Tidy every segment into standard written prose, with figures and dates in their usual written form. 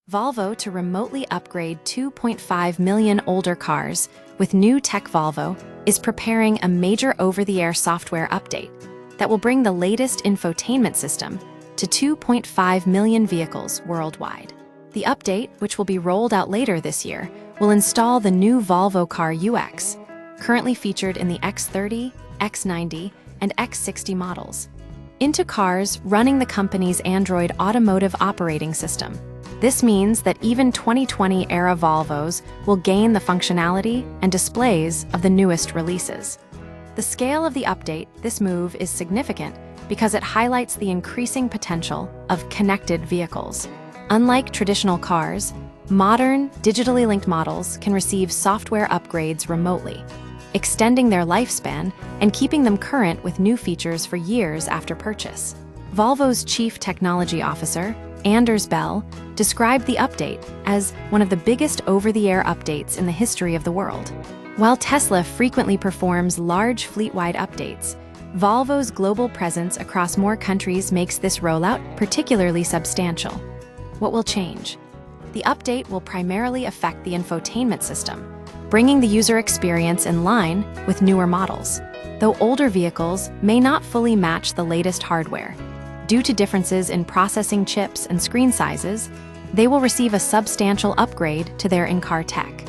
Volvo to remotely upgrade 2.5 million older cars with new tech. Volvo is preparing a major over-the-air software update that will bring the latest infotainment system to 2.5 million vehicles worldwide. The update, which will be rolled out later this year, will install the new Volvo car UX, currently featured in the X30, X90, and X60 models, into cars running the company's Android automotive operating system. This means that even 2020-era Volvos will gain the functionality and displays of the newest releases. The scale of the update, this move is significant because it highlights the increasing potential of connected vehicles. Unlike traditional cars, modern, digitally linked models can receive software upgrades remotely, extending their lifespan and keeping them current with new features for years after purchase. Volvo's Chief Technology Officer, Anders Bell, described the update as one of the biggest over-the-air updates in the history of the world. While Tesla frequently performs large fleet-wide updates, Volvo's global presence across more countries makes this rollout particularly substantial. What will change? The update will primarily affect the infotainment system, bringing the user experience in line with newer models. Though older vehicles may not fully match the latest hardware, due to differences in processing chips and screen sizes, they will receive a substantial upgrade to their in-car tech.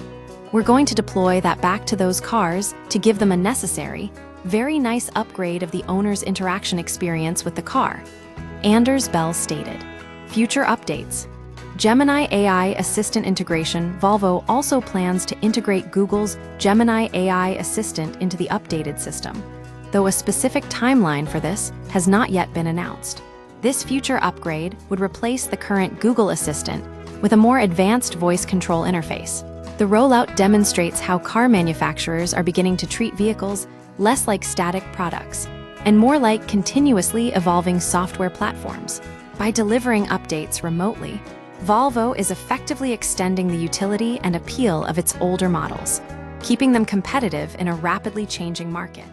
We're going to deploy that back to those cars to give them a necessary, very nice upgrade of the owner's interaction experience with the car, Anders Bell stated. Future updates. Gemini AI Assistant integration. Volvo also plans to integrate Google's Gemini AI Assistant into the updated system, though a specific timeline for this has not yet been announced. This future upgrade would replace the current Google Assistant with a more advanced voice control interface. The rollout demonstrates how car manufacturers are beginning to treat vehicles less like static products and more like continuously evolving software platforms. By delivering updates remotely, Volvo is effectively extending the utility and appeal of its older models, keeping them competitive in a rapidly changing market.